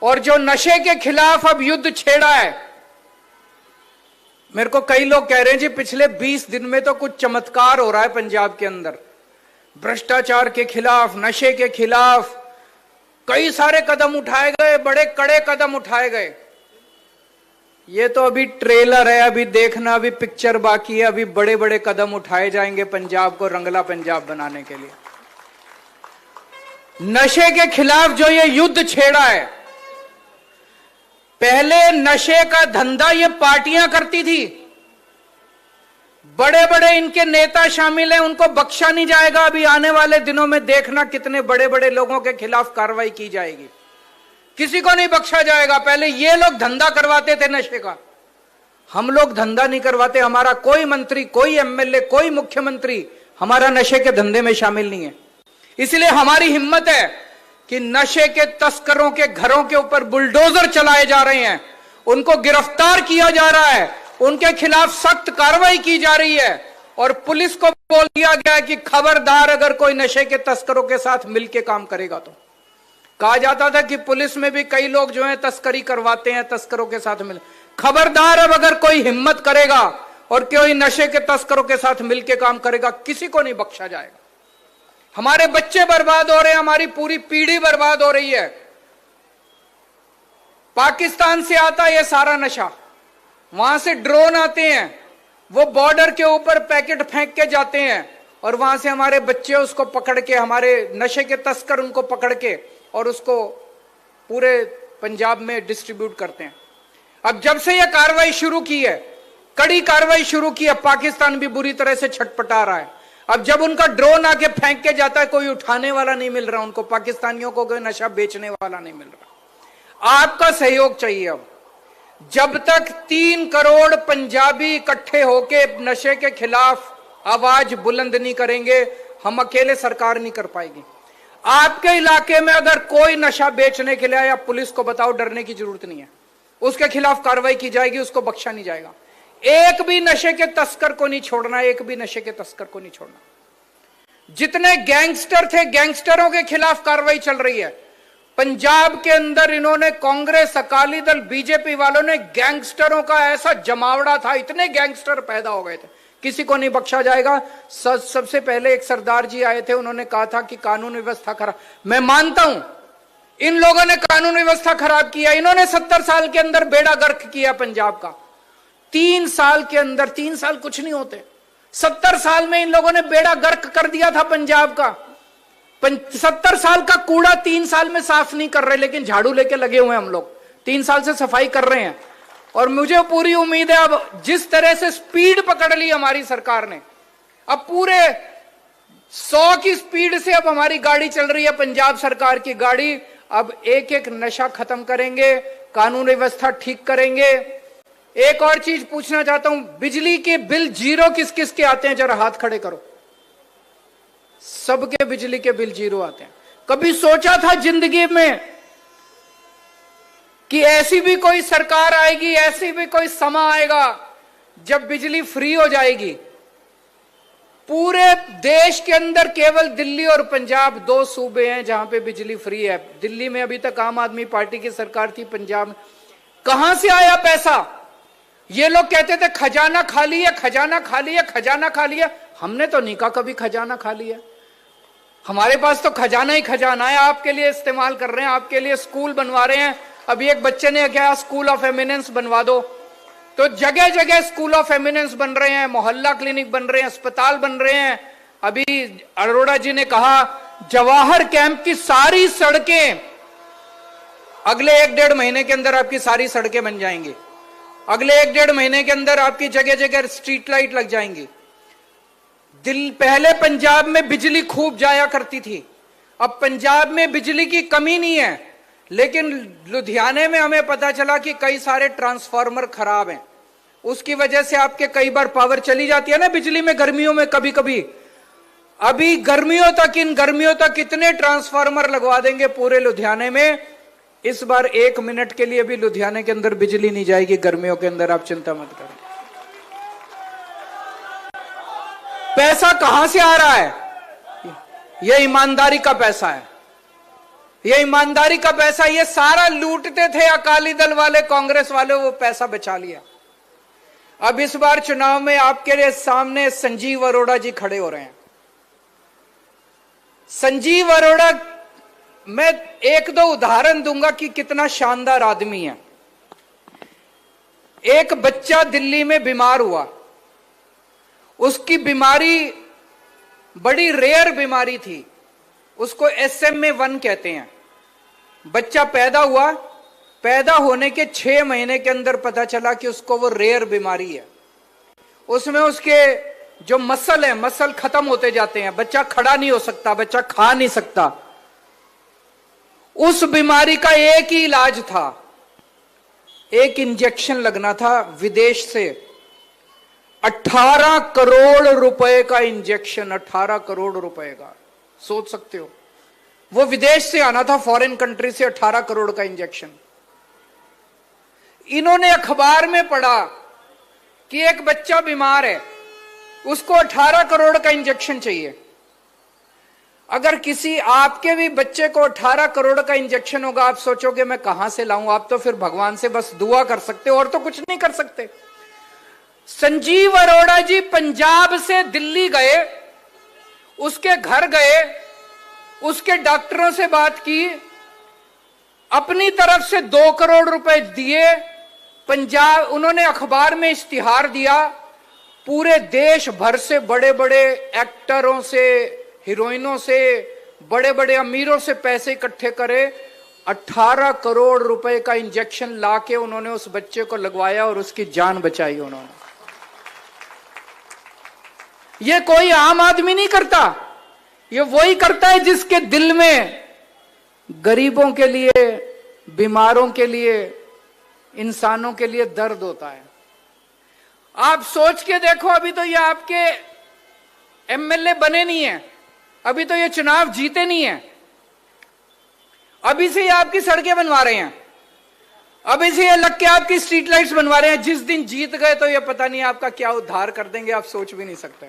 और जो नशे के खिलाफ अब युद्ध छेड़ा है, मेरे को कई लोग कह रहे हैं जी पिछले 20 दिन में तो कुछ चमत्कार हो रहा है पंजाब के अंदर। भ्रष्टाचार के खिलाफ, नशे के खिलाफ कई सारे कदम उठाए गए, बड़े कड़े कदम उठाए गए। ये तो अभी ट्रेलर है, अभी देखना, अभी पिक्चर बाकी है, अभी बड़े बड़े कदम उठाए जाएंगे पंजाब को रंगला पंजाब बनाने के लिए। नशे के खिलाफ जो ये युद्ध छेड़ा है, पहले नशे का धंधा ये पार्टियां करती थी, बड़े बड़े इनके नेता शामिल हैं, उनको बख्शा नहीं जाएगा। अभी आने वाले दिनों में देखना कितने बड़े बड़े लोगों के खिलाफ कार्रवाई की जाएगी, किसी को नहीं बख्शा जाएगा। पहले ये लोग धंधा करवाते थे नशे का, हम लोग धंधा नहीं करवाते। हमारा कोई मंत्री, कोई एमएलए, कोई मुख्यमंत्री हमारा नशे के धंधे में शामिल नहीं है। इसलिए हमारी हिम्मत है कि नशे के तस्करों के घरों के ऊपर बुलडोजर चलाए जा रहे हैं, उनको गिरफ्तार किया जा रहा है, उनके खिलाफ सख्त कार्रवाई की जा रही है। और पुलिस को बोल दिया गया है कि खबरदार अगर कोई नशे के तस्करों के साथ मिलकर काम करेगा तो। कहा जाता था कि पुलिस में भी कई लोग जो है तस्करी करवाते हैं, तस्करों के साथ मिल, खबरदार अब अगर कोई हिम्मत करेगा और कोई नशे के तस्करों के साथ मिलकर काम करेगा, किसी को नहीं बख्शा जाएगा। हमारे बच्चे बर्बाद हो रहे हैं, हमारी पूरी पीढ़ी बर्बाद हो रही है। पाकिस्तान से आता है ये सारा नशा, वहां से ड्रोन आते हैं, वो बॉर्डर के ऊपर पैकेट फेंक के जाते हैं और वहां से हमारे बच्चे उसको पकड़ के, हमारे नशे के तस्कर उनको पकड़ के और उसको पूरे पंजाब में डिस्ट्रीब्यूट करते हैं। अब जब से यह कार्रवाई शुरू की है, कड़ी कार्रवाई शुरू की है, पाकिस्तान भी बुरी तरह से छटपटा रहा है। अब जब उनका ड्रोन आके फेंक के जाता है, कोई उठाने वाला नहीं मिल रहा उनको, पाकिस्तानियों को कोई नशा बेचने वाला नहीं मिल रहा। आपका सहयोग चाहिए। अब जब तक 3 करोड़ पंजाबी इकट्ठे होके नशे के खिलाफ आवाज बुलंद नहीं करेंगे, हम अकेले सरकार नहीं कर पाएगी। आपके इलाके में अगर कोई नशा बेचने के लिए आया, पुलिस को बताओ, डरने की जरूरत नहीं है, उसके खिलाफ कार्रवाई की जाएगी, उसको बख्शा नहीं जाएगा। एक भी नशे के तस्कर को नहीं छोड़ना, एक भी नशे के तस्कर को नहीं छोड़ना। जितने गैंगस्टर थे, गैंगस्टरों के खिलाफ कार्रवाई चल रही है। पंजाब के अंदर इन्होंने, कांग्रेस, अकाली दल, बीजेपी वालों ने गैंगस्टरों का ऐसा जमावड़ा था, इतने गैंगस्टर पैदा हो गए थे, किसी को नहीं बख्शा जाएगा। सबसे पहले एक सरदार जी आए थे, उन्होंने कहा था कि कानून व्यवस्था खराब। मैं मानता हूं इन लोगों ने कानून व्यवस्था खराब किया, इन्होंने 70 साल के अंदर बेड़ा गर्क किया पंजाब का। 3 साल के अंदर, 3 साल कुछ नहीं होते, 70 साल में इन लोगों ने बेड़ा गर्क कर दिया था पंजाब का। 70 साल का कूड़ा 3 साल में साफ नहीं कर रहे, लेकिन झाड़ू लेके लगे हुए हैं हम लोग, 3 साल से सफाई कर रहे हैं। और मुझे पूरी उम्मीद है, अब जिस तरह से स्पीड पकड़ ली हमारी सरकार ने, अब पूरे 100 की स्पीड से अब हमारी गाड़ी चल रही है, पंजाब सरकार की गाड़ी। अब एक एक नशा खत्म करेंगे, कानून व्यवस्था ठीक करेंगे। एक और चीज पूछना चाहता हूं, बिजली के बिल जीरो किस किस के आते हैं? जरा हाथ खड़े करो। सबके बिजली के बिल जीरो आते हैं। कभी सोचा था जिंदगी में कि ऐसी भी कोई सरकार आएगी, ऐसी भी कोई समा आएगा जब बिजली फ्री हो जाएगी? पूरे देश के अंदर केवल दिल्ली और पंजाब 2 सूबे हैं जहां पे बिजली फ्री है। दिल्ली में अभी तक आम आदमी पार्टी की सरकार थी, पंजाब में कहां से आया पैसा? ये लोग कहते थे खजाना खाली है, खजाना खाली है, खजाना खाली है। हमने तो नहीं कहा कभी खजाना खाली है, हमारे पास तो खजाना ही खजाना है, आपके लिए इस्तेमाल कर रहे हैं, आपके लिए स्कूल बनवा रहे हैं। अभी एक बच्चे ने क्या, स्कूल ऑफ एमिनेंस बनवा दो, तो जगह जगह स्कूल ऑफ एमिनेंस बन रहे हैं, मोहल्ला क्लिनिक बन रहे हैं, अस्पताल बन रहे हैं। अभी अरोड़ा जी ने कहा जवाहर कैंप की सारी सड़कें अगले 1-1.5 महीने के अंदर आपकी सारी सड़कें बन जाएंगी। अगले 1-1.5 महीने के अंदर आपकी जगह जगह स्ट्रीट लाइट लग जाएंगी। पहले पंजाब में बिजली खूब जाया करती थी, अब पंजाब में बिजली की कमी नहीं है, लेकिन लुधियाने में हमें पता चला कि कई सारे ट्रांसफार्मर खराब हैं, उसकी वजह से आपके कई बार पावर चली जाती है ना बिजली में, गर्मियों में कभी कभी। अभी गर्मियों तक, इन गर्मियों तक इतने ट्रांसफार्मर लगवा देंगे पूरे लुधियाने में, इस बार 1 मिनट के लिए भी लुधियाने के अंदर बिजली नहीं जाएगी गर्मियों के अंदर, आप चिंता मत करें। पैसा कहां से आ रहा है? यह ईमानदारी का पैसा है। ये ईमानदारी का पैसा ये सारा लूटते थे अकाली दल वाले, कांग्रेस वाले, वो पैसा बचा लिया। अब इस बार चुनाव में आपके सामने संजीव अरोड़ा जी खड़े हो रहे हैं। संजीव अरोड़ा, मैं एक दो उदाहरण दूंगा कि कितना शानदार आदमी है। एक बच्चा दिल्ली में बीमार हुआ, उसकी बीमारी बड़ी रेयर बीमारी थी, उसको SMA1 कहते हैं। बच्चा पैदा हुआ, पैदा होने के 6 महीने के अंदर पता चला कि उसको वो रेयर बीमारी है। उसमें उसके जो मसल है, मसल खत्म होते जाते हैं, बच्चा खड़ा नहीं हो सकता, बच्चा खा नहीं सकता। उस बीमारी का एक ही इलाज था, एक इंजेक्शन लगना था विदेश से। 18 करोड़ रुपए का इंजेक्शन, 18 करोड़ रुपए का, सोच सकते हो। वो विदेश से आना था, फॉरेन कंट्री से, 18 करोड़ का इंजेक्शन। इन्होंने अखबार में पढ़ा कि एक बच्चा बीमार है, उसको 18 करोड़ का इंजेक्शन चाहिए। अगर किसी आपके भी बच्चे को 18 करोड़ का इंजेक्शन होगा, आप सोचोगे मैं कहां से लाऊं? आप तो फिर भगवान से बस दुआ कर सकते हो, और तो कुछ नहीं कर सकते। संजीव अरोड़ा जी पंजाब से दिल्ली गए, उसके घर गए, उसके डॉक्टरों से बात की, अपनी तरफ से 2 करोड़ रुपए दिए। पंजाब, उन्होंने अखबार में इश्तिहार दिया, पूरे देश भर से बड़े बड़े एक्टरों से, हीरोइनों से, बड़े बड़े अमीरों से पैसे इकट्ठे करे। 18 करोड़ रुपए का इंजेक्शन लाके उन्होंने उस बच्चे को लगवाया और उसकी जान बचाई उन्होंने। ये कोई आम आदमी नहीं करता, ये वही करता है जिसके दिल में गरीबों के लिए, बीमारों के लिए, इंसानों के लिए दर्द होता है। आप सोच के देखो, अभी तो ये आपके MLA बने नहीं है, अभी तो ये चुनाव जीते नहीं है, अभी से ये आपकी सड़कें बनवा रहे हैं, अभी से ये लग के आपकी स्ट्रीट लाइट्स बनवा रहे हैं। जिस दिन जीत गए तो ये पता नहीं आपका क्या उद्धार कर देंगे, आप सोच भी नहीं सकते।